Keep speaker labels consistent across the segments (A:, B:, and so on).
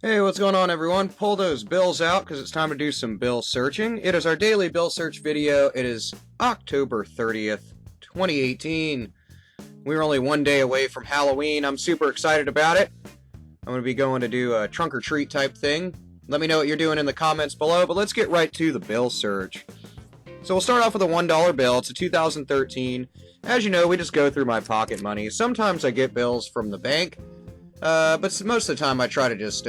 A: Hey, what's going on, everyone? Pull those bills out because it's time to do some bill searching. It is our daily bill search video. It is October 30th, 2018. We're only one day away from Halloween. I'm super excited about it. I'm going to be going to do a trunk or treat type thing. Let me know what you're doing in the comments below, but let's get right to the bill search. So we'll start off with a $1 bill. It's a 2013. As you know, we just go through my pocket money. Sometimes I get bills from the bank. But most of the time I try to just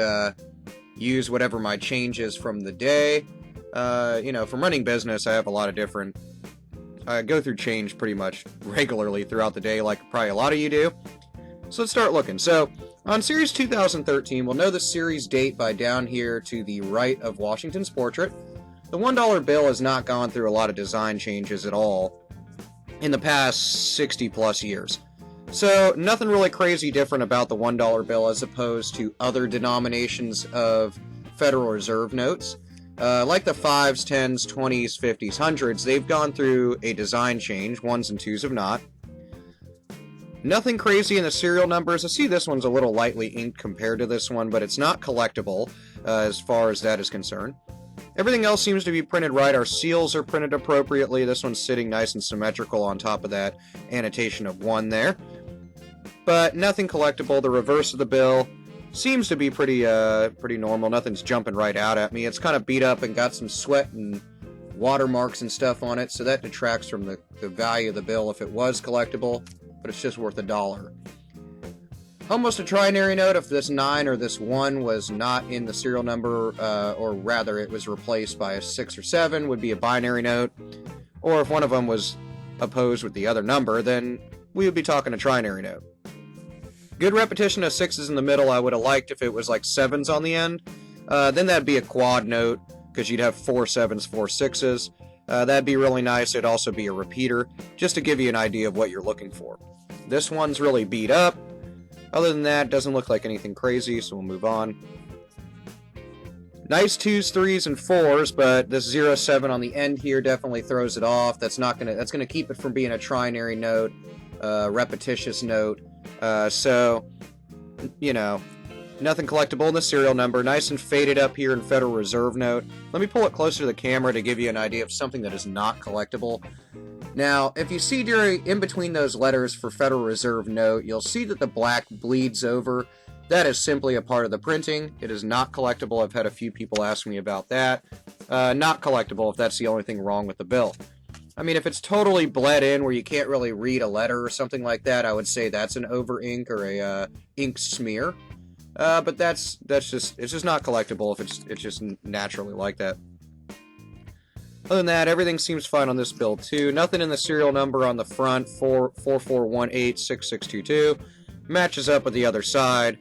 A: use whatever my change is from the day. From running business, I have a lot of different... I go through change pretty much regularly throughout the day, like probably a lot of you do. So let's start looking. So, on Series 2013, we'll know the series date by down here to the right of Washington's portrait. The $1 bill has not gone through a lot of design changes at all in the past 60 plus years. So, nothing really crazy different about the $1 bill as opposed to other denominations of Federal Reserve notes. Like the 5s, 10s, 20s, 50s, 100s, they've gone through a design change. 1s and 2s have not. Nothing crazy in the serial numbers. I see this one's a little lightly inked compared to this one, but it's not collectible as far as that is concerned. Everything else seems to be printed right. Our seals are printed appropriately. This one's sitting nice and symmetrical on top of that annotation of 1 there. But nothing collectible. The reverse of the bill seems to be pretty normal. Nothing's jumping right out at me. It's kind of beat up and got some sweat and watermarks and stuff on it, so that detracts from the value of the bill if it was collectible, but it's just worth $1. Almost a trinary note if this 9 or this 1 was not in the serial number, or rather it was replaced by a 6 or 7, would be a binary note. Or if one of them was opposed with the other number, then we would be talking a trinary note. Good repetition of 6s in the middle. I would have liked if it was like 7s on the end. Then that'd be a quad note, because you'd have 4 7s, 4 6s. That'd be really nice. It'd also be a repeater, just to give you an idea of what you're looking for. This one's really beat up. Other than that, doesn't look like anything crazy, so we'll move on. Nice 2s, 3s, and 4s, but this 0-7 on the end here definitely throws it off. That's gonna keep it from being a trinary note, repetitious note. So, nothing collectible in the serial number. Nice and faded up here in Federal Reserve note. Let me pull it closer to the camera to give you an idea of something that is not collectible. Now, if you see in between those letters for Federal Reserve note, you'll see that the black bleeds over. That is simply a part of the printing. It is not collectible. I've had a few people ask me about that. Not collectible if that's the only thing wrong with the bill. I mean, if it's totally bled in where you can't really read a letter or something like that, I would say that's an over ink or a ink smear. But it's just not collectible if it's just naturally like that. Other than that, everything seems fine on this bill too. Nothing in the serial number on the front, 44186622. Matches up with the other side.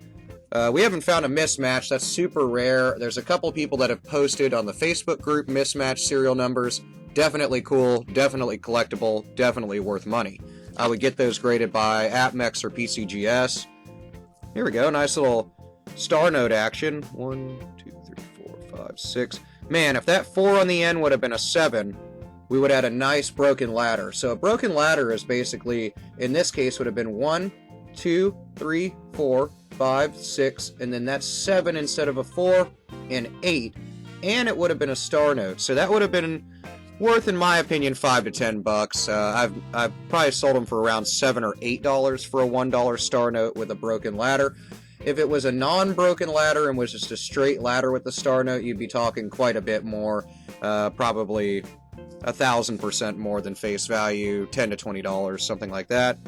A: We haven't found a mismatch. That's super rare. There's a couple people that have posted on the Facebook group mismatched serial numbers. Definitely cool, definitely collectible, definitely worth money. I would get those graded by AppMex or PCGS. Here we go, nice little star note action. 1, 2, 3, 4, 5, 6. Man, if that 4 on the end would have been a 7, we would have had a nice broken ladder. So a broken ladder is basically, in this case, would have been 1, 2, 3, 4, 5, 6, and then that's 7 instead of a 4, and 8. And it would have been a star note. So that would have been worth, in my opinion, $5 to $10. I've probably sold them for around $7 or $8 for a $1 star note with a broken ladder. If it was a non-broken ladder and was just a straight ladder with the star note, you'd be talking quite a bit more, probably 1,000% more than face value, $10 to $20, something like that.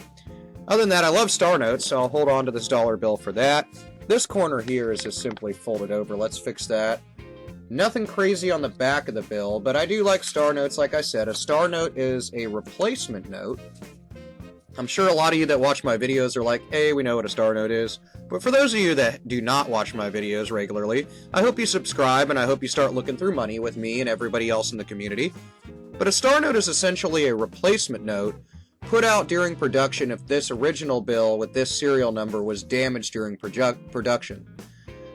A: Other than that, I love star notes, so I'll hold on to this dollar bill for that. This corner here is just simply folded over. Let's fix that. Nothing crazy on the back of the bill, but I do like star notes. Like I said, a star note is a replacement note. I'm sure a lot of you that watch my videos are like, hey, we know what a star note is. But for those of you that do not watch my videos regularly, I hope you subscribe and I hope you start looking through money with me and everybody else in the community. But a star note is essentially a replacement note put out during production if this original bill with this serial number was damaged during production.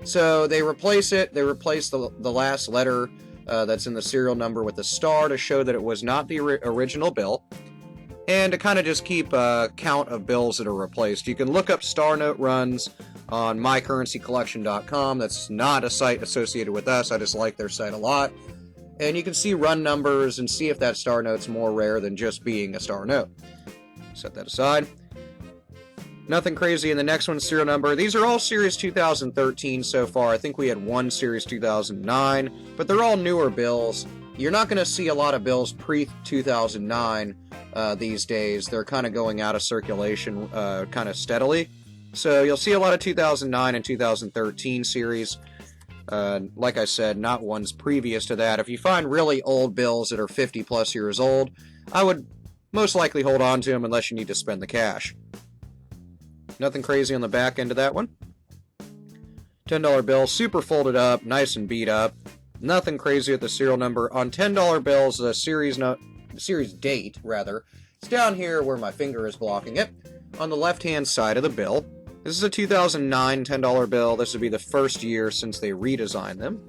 A: So they replace it, they replace the last letter that's in the serial number with a star to show that it was not the original bill, and to kind of just keep count of bills that are replaced. You can look up star note runs on mycurrencycollection.com. That's not a site associated with us. I just like their site a lot. And you can see run numbers and see if that star note's more rare than just being a star note. Set that aside. Nothing crazy in the next one, serial number. These are all Series 2013 so far. I think we had one Series 2009, but they're all newer bills. You're not going to see a lot of bills pre-2009 these days. They're kind of going out of circulation kind of steadily. So you'll see a lot of 2009 and 2013 series. Like I said, not ones previous to that. If you find really old bills that are 50 plus years old, I would most likely hold on to them unless you need to spend the cash. Nothing crazy on the back end of that one. $10 bill, super folded up, nice and beat up. Nothing crazy with the serial number. On $10 bills, the series date, rather, it's down here where my finger is blocking it, on the left-hand side of the bill. This is a 2009 $10 bill. This would be the first year since they redesigned them.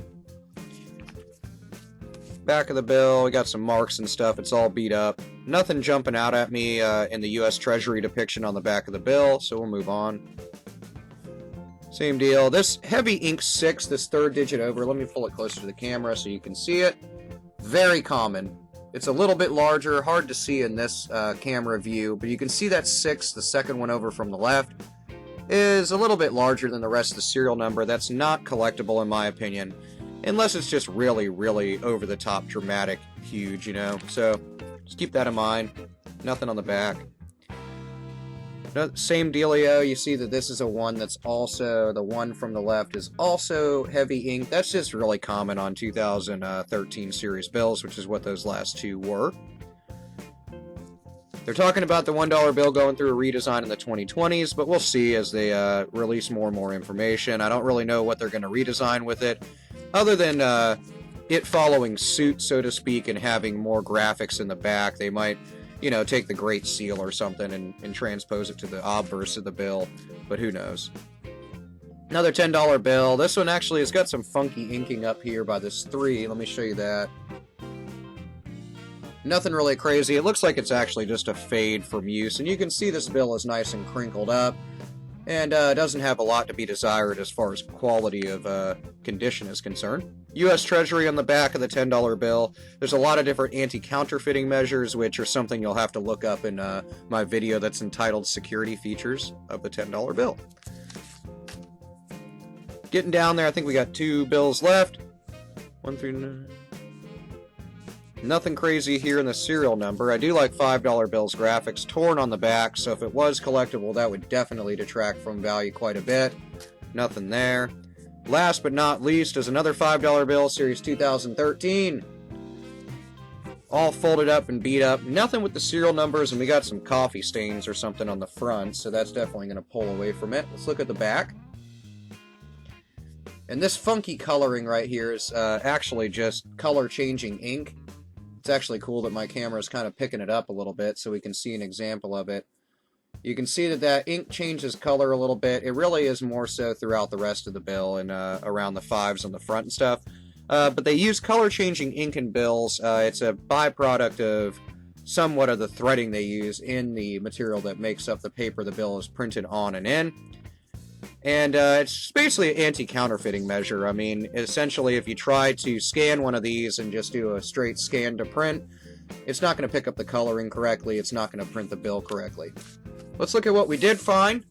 A: Back of the bill, we got some marks and stuff. It's all beat up. Nothing jumping out at me in the U.S. Treasury depiction on the back of the bill, so we'll move on. Same deal. This heavy ink 6, this third digit over, let me pull it closer to the camera so you can see it. Very common. It's a little bit larger, hard to see in this camera view, but you can see that 6, the second one over from the left, is a little bit larger than the rest of the serial number. That's not collectible in my opinion. Unless it's just really, really over-the-top, dramatic, huge, you know. So, just keep that in mind. Nothing on the back. No, same dealio. You see that this is a one that's also, the one from the left is also heavy ink. That's just really common on 2013 series bills, which is what those last two were. They're talking about the $1 bill going through a redesign in the 2020s, but we'll see as they release more and more information. I don't really know what they're going to redesign with it, other than it following suit, so to speak, and having more graphics in the back. They might, you know, take the Great Seal or something and transpose it to the obverse of the bill, but who knows. Another $10 bill. This one actually has got some funky inking up here by this 3. Let me show you that. Nothing really crazy. It looks like it's actually just a fade from use, and you can see this bill is nice and crinkled up, and doesn't have a lot to be desired as far as quality of condition is concerned. U.S. Treasury on the back of the $10 bill. There's a lot of different anti-counterfeiting measures, which are something you'll have to look up in my video that's entitled Security Features of the $10 bill. Getting down there, I think we got 2 bills left. 1 through 9. Nothing crazy here in the serial number. I do like $5 bills graphics torn on the back, so if it was collectible, that would definitely detract from value quite a bit. Nothing there. Last but not least is another $5 bill, Series 2013. All folded up and beat up. Nothing with the serial numbers, and we got some coffee stains or something on the front, so that's definitely going to pull away from it. Let's look at the back. And this funky coloring right here is actually just color-changing ink. It's actually cool that my camera is kind of picking it up a little bit so we can see an example of it. You can see that ink changes color a little bit. It really is more so throughout the rest of the bill and around the 5s on the front and stuff. But they use color-changing ink in bills. It's a byproduct of somewhat of the threading they use in the material that makes up the paper the bill is printed on and in. And it's basically an anti-counterfeiting measure. I mean, essentially, if you try to scan one of these and just do a straight scan to print, it's not going to pick up the coloring correctly. It's not going to print the bill correctly. Let's look at what we did find.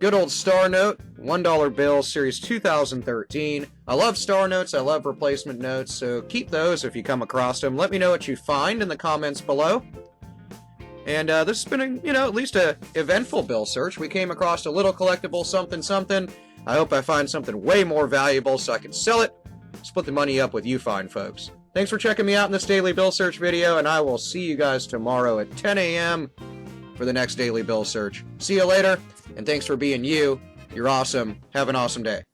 A: Good old star note, $1 bill, Series 2013. I love star notes. I love replacement notes. So keep those if you come across them. Let me know what you find in the comments below. And this has been, at least a eventful bill search. We came across a little collectible something. I hope I find something way more valuable so I can sell it, split the money up with you fine folks. Thanks for checking me out in this daily bill search video, and I will see you guys tomorrow at 10 a.m. for the next daily bill search. See you later, and thanks for being you. You're awesome. Have an awesome day.